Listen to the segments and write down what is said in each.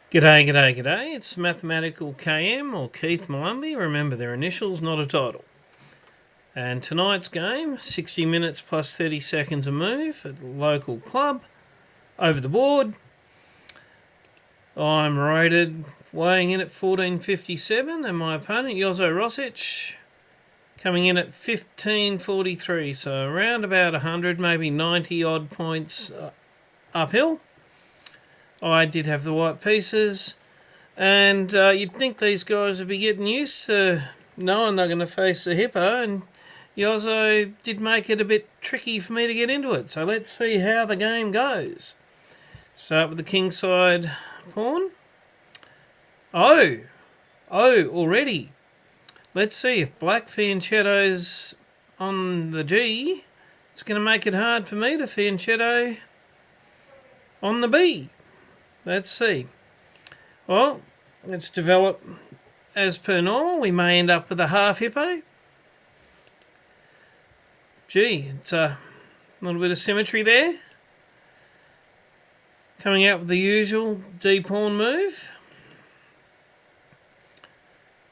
G'day, g'day, g'day. It's Mathematical KM or Keith Malumbi. Remember, their initials, not a title. And tonight's game, 60 minutes plus 30 seconds a move at the local club. Over the board. I'm rated weighing in at 14.57 and my opponent, Jozo Rosic, coming in at 15.43. So around about 100, maybe 90 odd points uphill. I did have the white pieces, and you'd think these guys would be getting used to knowing they're going to face the Hippo, and Yozo did make it a bit tricky for me to get into it. So let's see how the game goes. Start with the Kingside pawn. Oh, already. Let's see if black fianchetto's on the G. It's going to make it hard for me to fianchetto on the B. Let's see. Well, let's develop as per normal. We may end up with a half Hippo. Gee, it's a little bit of symmetry there. Coming out with the usual D-pawn move.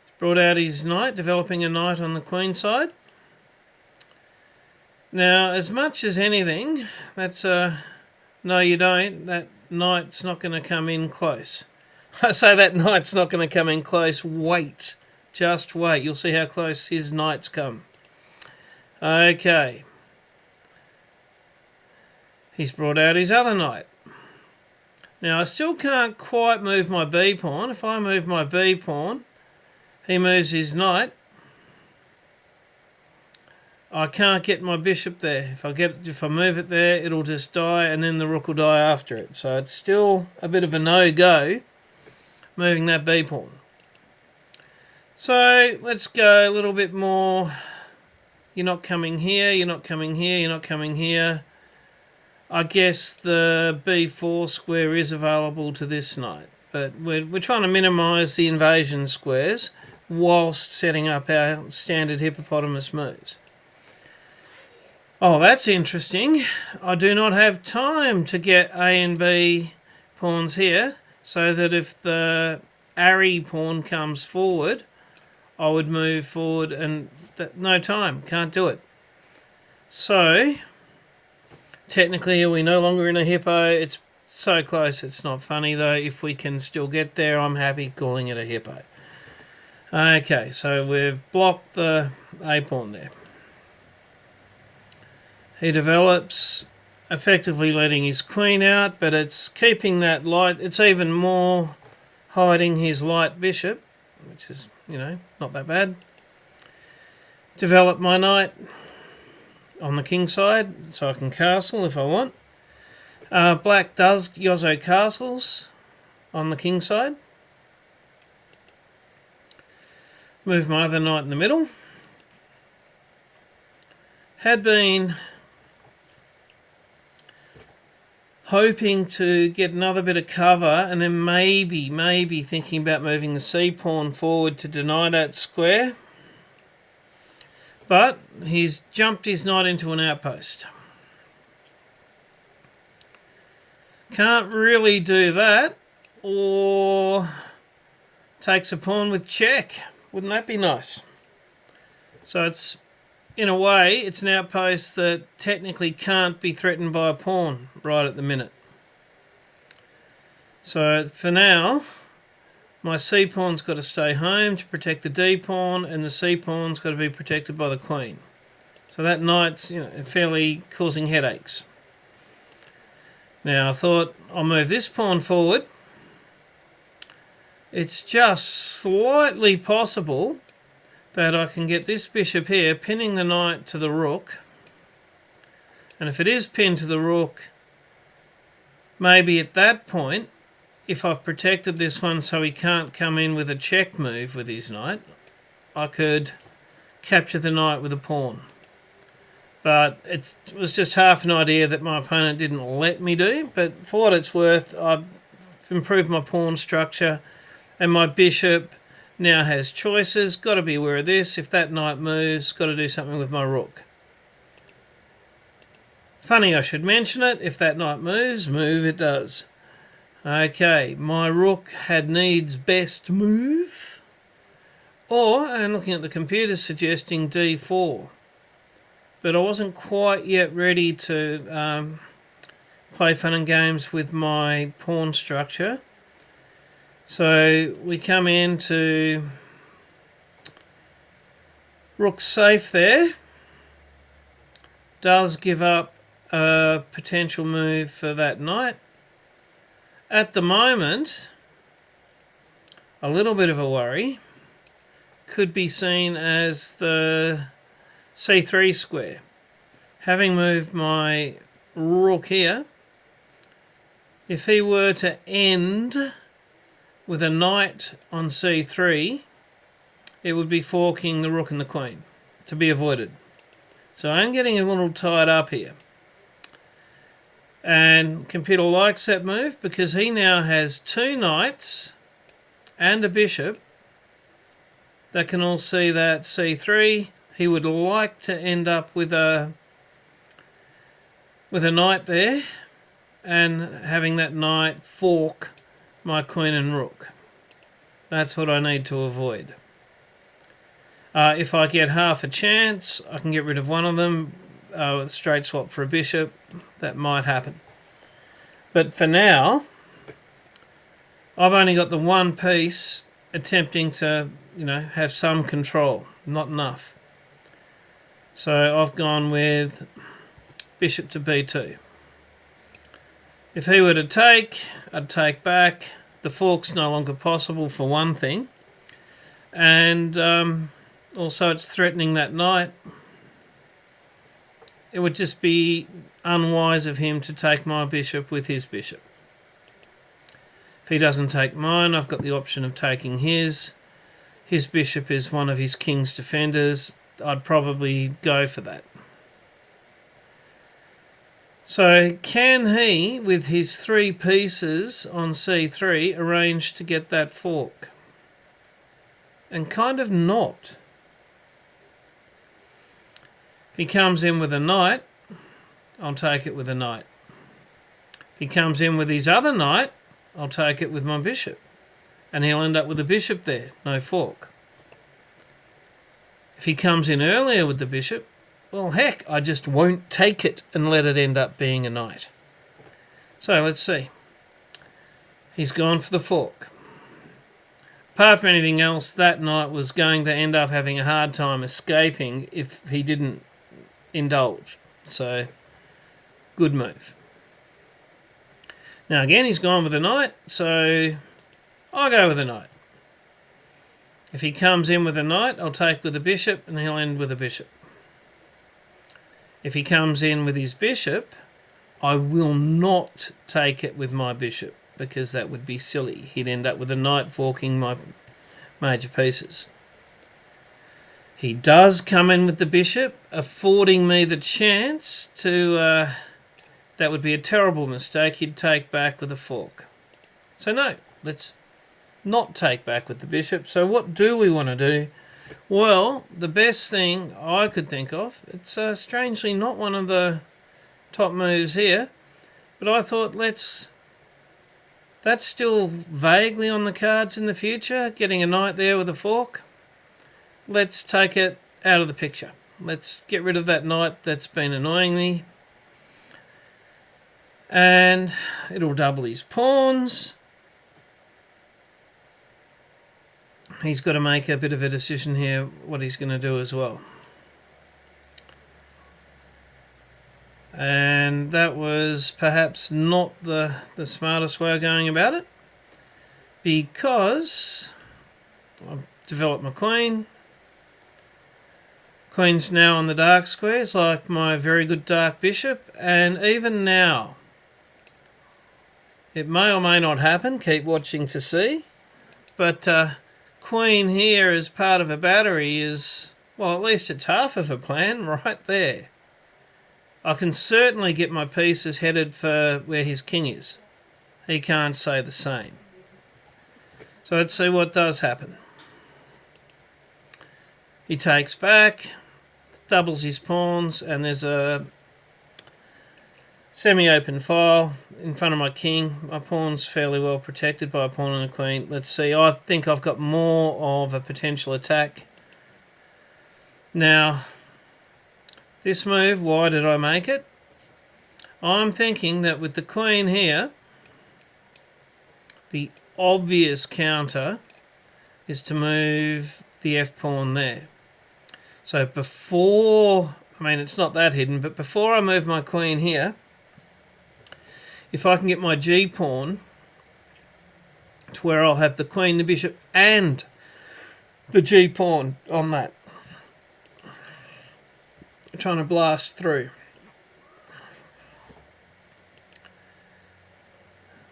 He's brought out his knight, developing a knight on the queen side. Now, as much as anything, that's a... No, you don't. That knight's not going to come in close. I say that knight's not going to come in close. Wait. Just wait. You'll see how close his knights come. Okay. He's brought out his other knight. Now, I still can't quite move my B pawn. If I move my B pawn, he moves his knight. I can't get my bishop there. If I move it there, it'll just die, and then the rook will die after it. So it's still a bit of a no-go moving that B pawn. So let's go a little bit more. You're not coming here, you're not coming here, you're not coming here. I guess the B4 square is available to this knight, but we're trying to minimise the invasion squares whilst setting up our standard hippopotamus moves. Oh, that's interesting. I do not have time to get A and B pawns here, so that if the Ari pawn comes forward, I would move forward, and no time, can't do it. So, technically, are we no longer in a Hippo? It's so close, it's not funny though. If we can still get there, I'm happy calling it a Hippo. Okay, so we've blocked the A pawn there. He develops, effectively letting his queen out, but it's keeping that light. It's even more hiding his light bishop, which is, not that bad. Develop my knight on the king side, so I can castle if I want. Black does Yozo castles on the king side. Move my other knight in the middle. Had been hoping to get another bit of cover, and then maybe thinking about moving the C pawn forward to deny that square. But he's jumped his knight into an outpost. Can't really do that, or takes a pawn with check. Wouldn't that be nice? So it's, in a way, it's an outpost that technically can't be threatened by a pawn right at the minute. So for now, my C pawn's got to stay home to protect the D pawn, and the C pawn's got to be protected by the queen. So that knight's, fairly causing headaches. Now I thought I'll move this pawn forward. It's just slightly possible that I can get this bishop here, pinning the knight to the rook. And if it is pinned to the rook, maybe at that point, if I've protected this one so he can't come in with a check move with his knight, I could capture the knight with a pawn. But it was just half an idea that my opponent didn't let me do. But for what it's worth, I've improved my pawn structure, and my bishop now has choices. Got to be aware of this. If that knight moves, got to do something with my rook. Funny I should mention it. If that knight moves, move it does. Okay, my rook had needs best move, or, and looking at the computer, suggesting d4. But I wasn't quite yet ready to play fun and games with my pawn structure. So we come into rook safe there. Does give up a potential move for that knight. At the moment, a little bit of a worry could be seen as the c3 square. Having moved my rook here, if he were to end with a knight on c3, it would be forking the rook and the queen, to be avoided. So I'm getting a little tied up here. And computer likes that move because he now has two knights and a bishop that can all see that c3. He would like to end up with a knight there and having that knight fork my queen and rook. That's what I need to avoid. If I get half a chance, I can get rid of one of them with straight swap for a bishop. That might happen. But for now, I've only got the one piece attempting to, have some control. Not enough. So I've gone with bishop to b2. If he were to take, I'd take back. The fork's no longer possible for one thing. And also it's threatening that knight. It would just be unwise of him to take my bishop with his bishop. If he doesn't take mine, I've got the option of taking his. His bishop is one of his king's defenders. I'd probably go for that. So can he, with his three pieces on c3, arrange to get that fork? And kind of not. If he comes in with a knight, I'll take it with a knight. If he comes in with his other knight, I'll take it with my bishop. And he'll end up with a bishop there, no fork. If he comes in earlier with the bishop, well, heck, I just won't take it and let it end up being a knight. So let's see. He's gone for the fork. Apart from anything else, that knight was going to end up having a hard time escaping if he didn't indulge. So, good move. Now again, he's gone with a knight, so I'll go with a knight. If he comes in with a knight, I'll take with a bishop, and he'll end with a bishop. If he comes in with his bishop, I will not take it with my bishop, because that would be silly. He'd end up with a knight forking my major pieces. He does come in with the bishop, affording me the chance to... that would be a terrible mistake. He'd take back with a fork. So no, let's not take back with the bishop. So what do we want to do? Well, the best thing I could think of, it's strangely not one of the top moves here, but I thought that's still vaguely on the cards in the future, getting a knight there with a fork. Let's take it out of the picture. Let's get rid of that knight that's been annoying me. And it'll double his pawns. He's got to make a bit of a decision here what he's going to do as well. And that was perhaps not the smartest way of going about it, because I've developed my queen. Queen's now on the dark squares like my very good dark bishop, and even now it may or may not happen, keep watching to see, but queen here as part of a battery is, well, at least it's half of a plan right there. I can certainly get my pieces headed for where his king is. He can't say the same. So let's see what does happen. He takes back, doubles his pawns, and there's a Semi-open file in front of my king. My pawn's fairly well protected by a pawn and a queen. Let's see. I think I've got more of a potential attack. Now, this move, why did I make it? I'm thinking that with the queen here, the obvious counter is to move the f-pawn there. So before, I mean, it's not that hidden, but before I move my queen here, if I can get my g-pawn to where I'll have the queen, the bishop, and the g-pawn on that, I'm trying to blast through.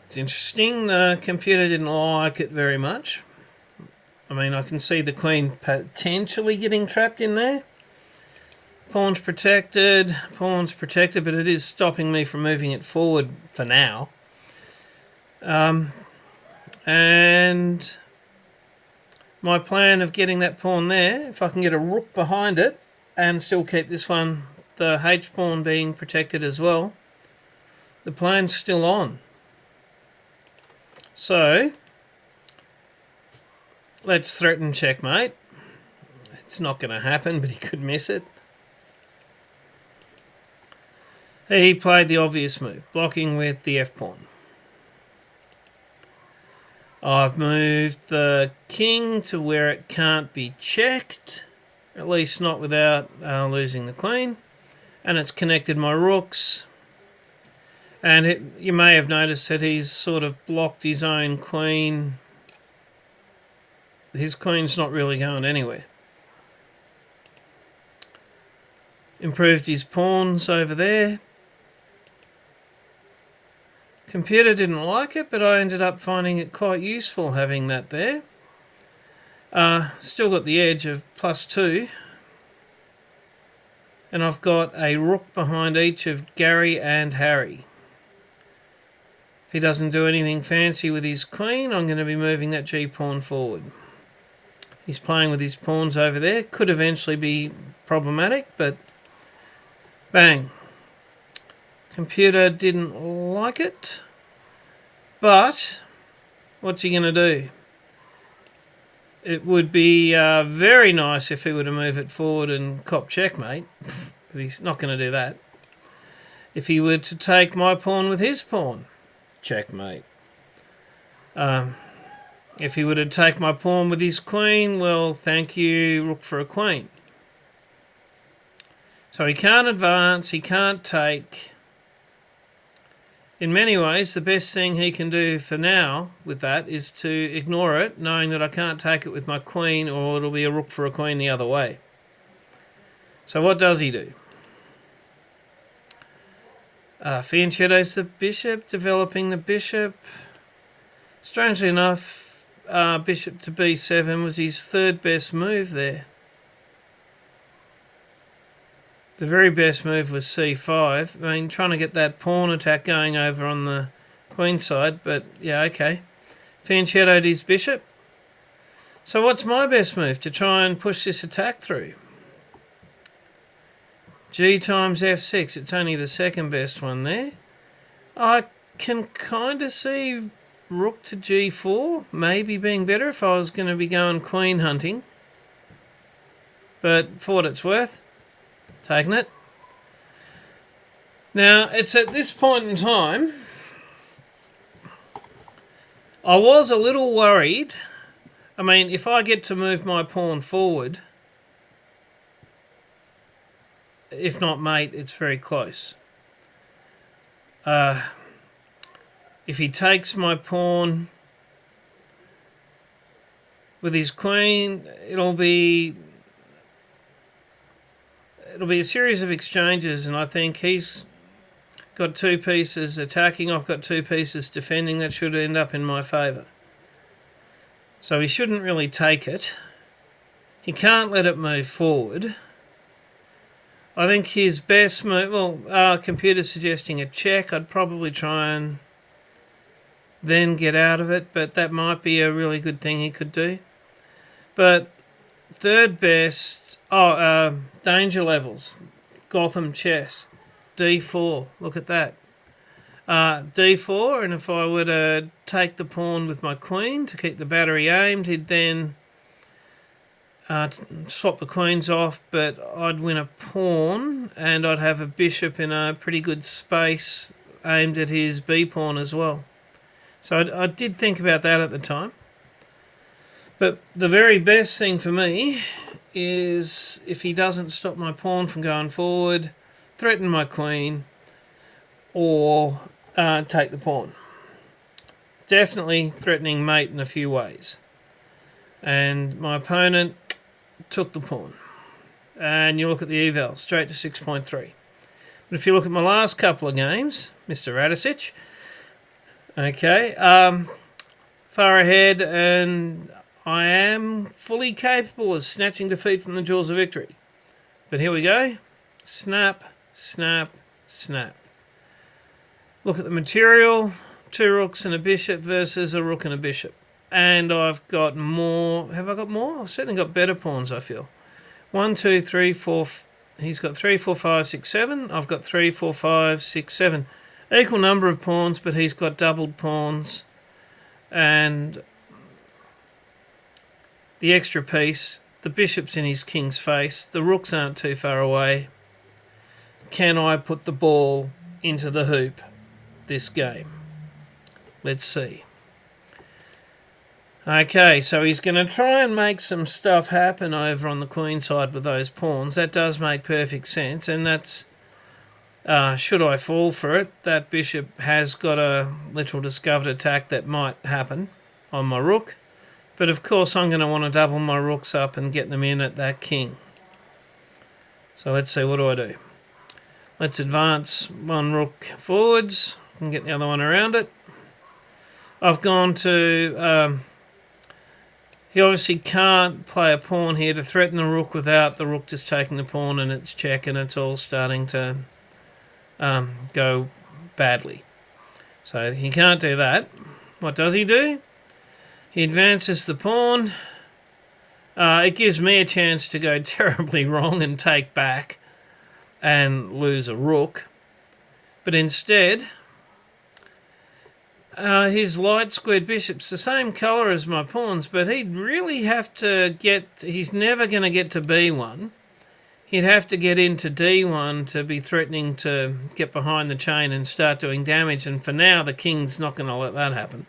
It's interesting, the computer didn't like it very much. I mean, I can see the queen potentially getting trapped in there. Pawn's protected, but it is stopping me from moving it forward for now. And my plan of getting that pawn there, if I can get a rook behind it and still keep this one, the h-pawn being protected as well, the plan's still on. So, let's threaten checkmate. It's not going to happen, but he could miss it. He played the obvious move, blocking with the f-pawn. I've moved the king to where it can't be checked, at least not without losing the queen, and it's connected my rooks. And you may have noticed that he's sort of blocked his own queen. His queen's not really going anywhere. Improved his pawns over there. Computer didn't like it, but I ended up finding it quite useful having that there. Still got the edge of +2. And I've got a rook behind each of Gary and Harry. If he doesn't do anything fancy with his queen, I'm going to be moving that g-pawn forward. He's playing with his pawns over there. Could eventually be problematic, but bang. Computer didn't like it. But what's he going to do? It would be very nice if he were to move it forward and cop checkmate. But he's not going to do that. If he were to take my pawn with his pawn, checkmate. If he were to take my pawn with his queen, well, thank you, rook for a queen. So he can't advance, he can't take. In many ways, the best thing he can do for now with that is to ignore it, knowing that I can't take it with my queen, or it'll be a rook for a queen the other way. So what does he do? Fianchetto's the bishop, developing the bishop. Strangely enough, bishop to b7 was his third best move there. The very best move was c5. I mean, trying to get that pawn attack going over on the queen side, but yeah, okay. Fianchettoed his bishop. So what's my best move to try and push this attack through? G times f6. It's only the second best one there. I can kind of see rook to g4 maybe being better if I was going to be going queen hunting. But for what it's worth, taking it. Now, it's at this point in time, I was a little worried. I mean, if I get to move my pawn forward, if not mate, it's very close. If he takes my pawn with his queen, it'll be a series of exchanges, and I think he's got two pieces attacking, I've got two pieces defending. That should end up in my favour. So he shouldn't really take it. He can't let it move forward. I think his best move, well, computer's suggesting a check. I'd probably try and then get out of it, but that might be a really good thing he could do. But third best, danger levels, Gotham chess, d4, look at that. d4, and if I were to take the pawn with my queen to keep the battery aimed, he'd then swap the queens off, but I'd win a pawn and I'd have a bishop in a pretty good space aimed at his b pawn as well. So I did think about that at the time. But the very best thing for me is if he doesn't stop my pawn from going forward, threaten my queen, or take the pawn. Definitely threatening mate in a few ways. And my opponent took the pawn. And you look at the eval, straight to 6.3. But if you look at my last couple of games, Mr. Radicic, okay, far ahead, and I am fully capable of snatching defeat from the jaws of victory. But here we go. Snap, snap, snap. Look at the material. 2 rooks and a bishop versus a rook and a bishop. And I've got more. Have I got more? I've certainly got better pawns, I feel. 1, 2, 3, 4. He's got 3, 4, 5, 6, 7. I've got 3, 4, 5, 6, 7. Equal number of pawns, but he's got doubled pawns. And the extra piece, the bishop's in his king's face. The rooks aren't too far away. Can I put the ball into the hoop this game? Let's see. Okay, so he's going to try and make some stuff happen over on the queen side with those pawns. That does make perfect sense, and that's, should I fall for it, that bishop has got a little discovered attack that might happen on my rook. But of course I'm going to want to double my rooks up and get them in at that king. So let's see, what do I do? Let's advance one rook forwards and get the other one around it. I've gone to... he obviously can't play a pawn here to threaten the rook without the rook just taking the pawn, and it's check, and it's all starting to go badly. So he can't do that. What does he do? He advances the pawn. It gives me a chance to go terribly wrong and take back and lose a rook. But instead, his light squared bishop's the same colour as my pawns, but he'd really have to get... He's never going to get to b1. He'd have to get into d1 to be threatening to get behind the chain and start doing damage, and for now the king's not going to let that happen.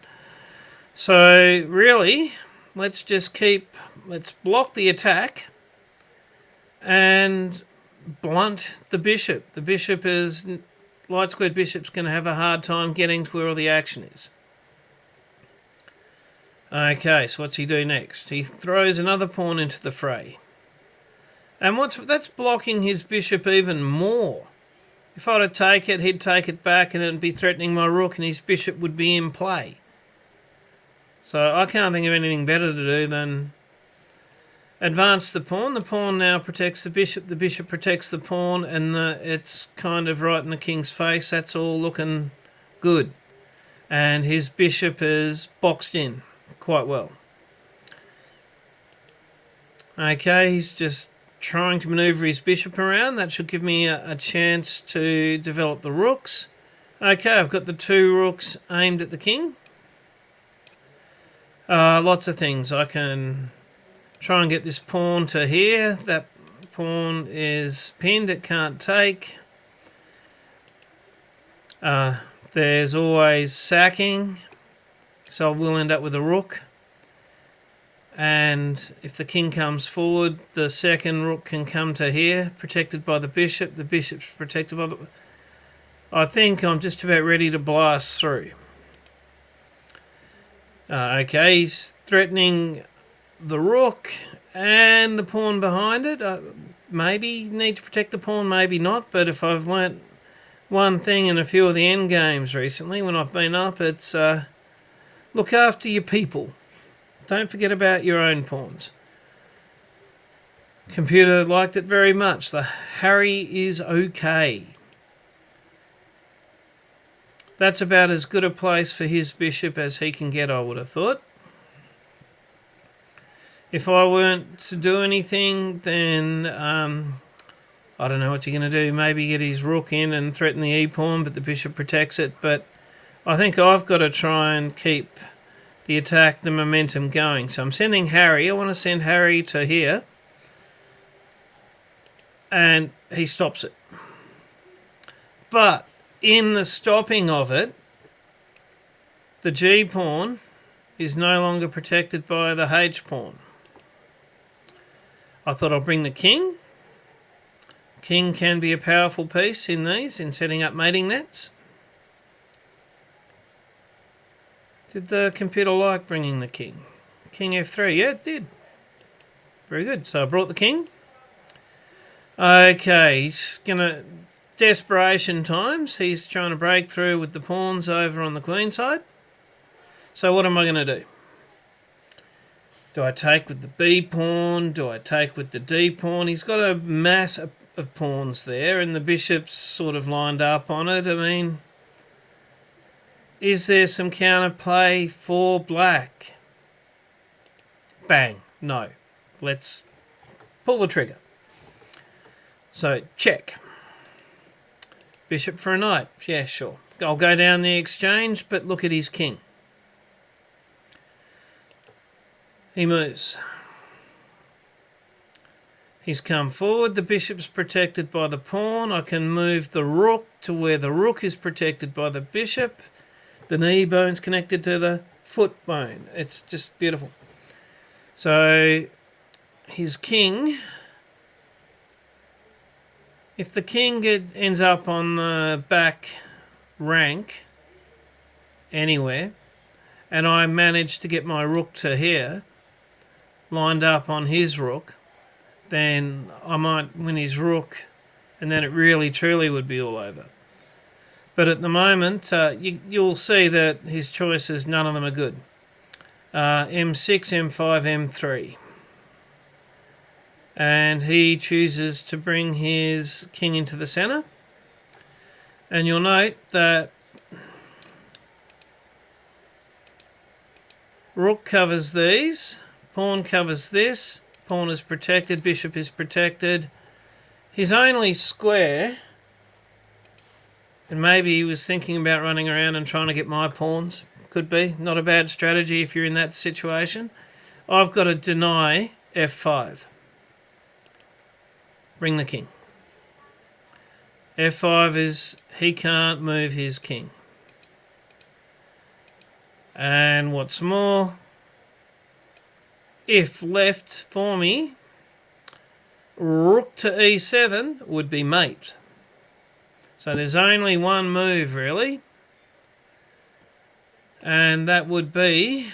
So really, let's block the attack and blunt the bishop. The bishop is... Light squared bishop's going to have a hard time getting to where all the action is. Okay, so what's he do next? He throws another pawn into the fray. And that's blocking his bishop even more. If I were to take it, he'd take it back and it'd be threatening my rook, and his bishop would be in play. So I can't think of anything better to do than advance the pawn. The pawn now protects the bishop protects the pawn, and it's kind of right in the king's face. That's all looking good. And his bishop is boxed in quite well. Okay, he's just trying to manoeuvre his bishop around. That should give me a chance to develop the rooks. Okay, I've got the 2 rooks aimed at the king. Lots of things. I can try and get this pawn to here. That pawn is pinned, it can't take. There's always sacking, so I will end up with a rook. And if the king comes forward, the second rook can come to here, protected by the bishop. The bishop's protected by the... I think I'm just about ready to blast through. Okay, he's threatening the rook and the pawn behind it. Maybe need to protect the pawn, maybe not. But if I've learnt one thing in a few of the end games recently when I've been up, it's look after your people. Don't forget about your own pawns. Computer liked it very much. The Harry is okay. That's about as good a place for his bishop as he can get, I would have thought. If I weren't to do anything, then I don't know what you're going to do. Maybe get his rook in and threaten the e-pawn, but the bishop protects it. But I think I've got to try and keep the attack, the momentum going. So I'm sending Harry. I want to send Harry to here. And he stops it. But in the stopping of it, the G pawn is no longer protected by the H pawn. I thought I'll bring the king. King can be a powerful piece in these, in setting up mating nets. Did the computer like bringing the king? King F3, yeah, it did. Very good. So I brought the king. Okay, he's going to... Desperation times. He's trying to break through with the pawns over on the queen side. So what am I going to do? Do I take with the B pawn? Do I take with the D pawn? He's got a mass of pawns there, and the bishop's sort of lined up on it. I mean, is there some counterplay for black? Bang. No. Let's pull the trigger. So, check. Bishop for a knight. Yeah, sure. I'll go down the exchange, but look at his king. He moves. He's come forward. The bishop's protected by the pawn. I can move the rook to where the rook is protected by the bishop. The knee bone's connected to the foot bone. It's just beautiful. So his king, if the king ends up on the back rank anywhere, and I manage to get my rook to here, lined up on his rook, then I might win his rook, and then it really truly would be all over. But at the moment, you'll see that his choices, none of them are good. M6, M5, M3. And he chooses to bring his king into the centre. And you'll note that rook covers these, pawn covers this, pawn is protected, bishop is protected. His only square, and maybe he was thinking about running around and trying to get my pawns, could be, not a bad strategy if you're in that situation. I've got to deny F5. Bring the king. F5 is he can't move his king. And what's more, if left for me, rook to E7 would be mate. So there's only one move really, and that would be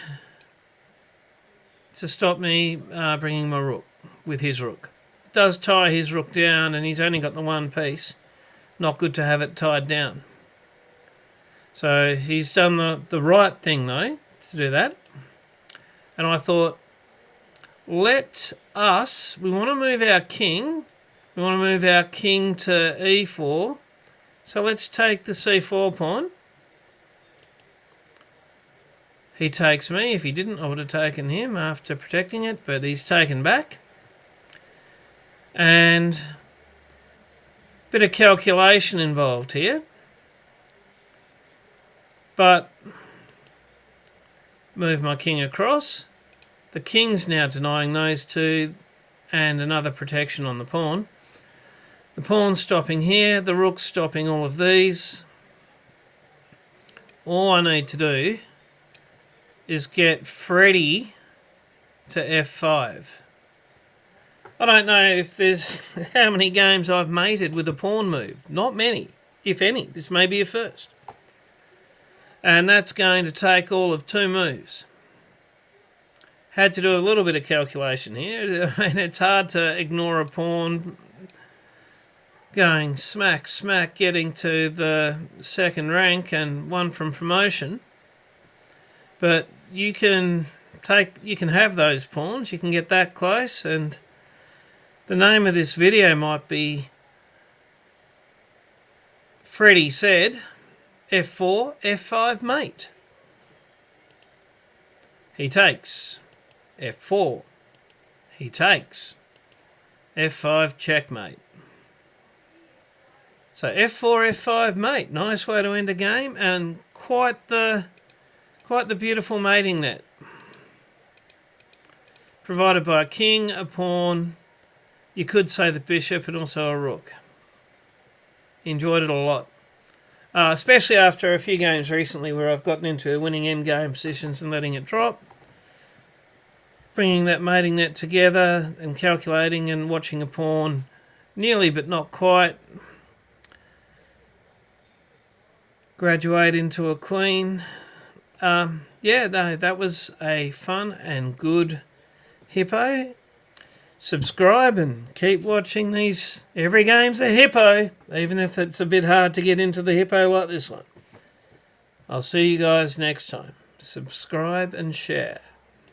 to stop me bringing my rook with his rook. It does tie his rook down, and he's only got the one piece. Not good to have it tied down. So he's done the right thing though to do that. And I thought, we want to move our king. We want to move our king to E4. So let's take the C4 pawn. He takes me. If he didn't, I would have taken him after protecting it, but he's taken back. And a bit of calculation involved here. But move my king across. The king's now denying those two and another protection on the pawn. The pawn's stopping here. The rook's stopping all of these. All I need to do is get Freddy to F5. I don't know if there's how many games I've mated with a pawn move. Not many, if any. This may be a first. And that's going to take all of 2 moves. Had to do a little bit of calculation here. I mean, it's hard to ignore a pawn going smack, smack, getting to the second rank and one from promotion. But you can have those pawns. You can get that close, and the name of this video might be Freddy said F4, F5 mate. He takes F4. He takes F5 checkmate. So F4, F5 mate, nice way to end a game, and quite the beautiful mating net. Provided by a king, a pawn, you could say the bishop, and also a rook. Enjoyed it a lot. Especially after a few games recently where I've gotten into winning endgame positions and letting it drop. Bringing that mating net together and calculating and watching a pawn nearly but not quite graduate into a queen. Yeah, that was a fun and good Hippo. Subscribe and keep watching these. Every game's a Hippo, even if it's a bit hard to get into the Hippo like this one. I'll see you guys next time. Subscribe and share.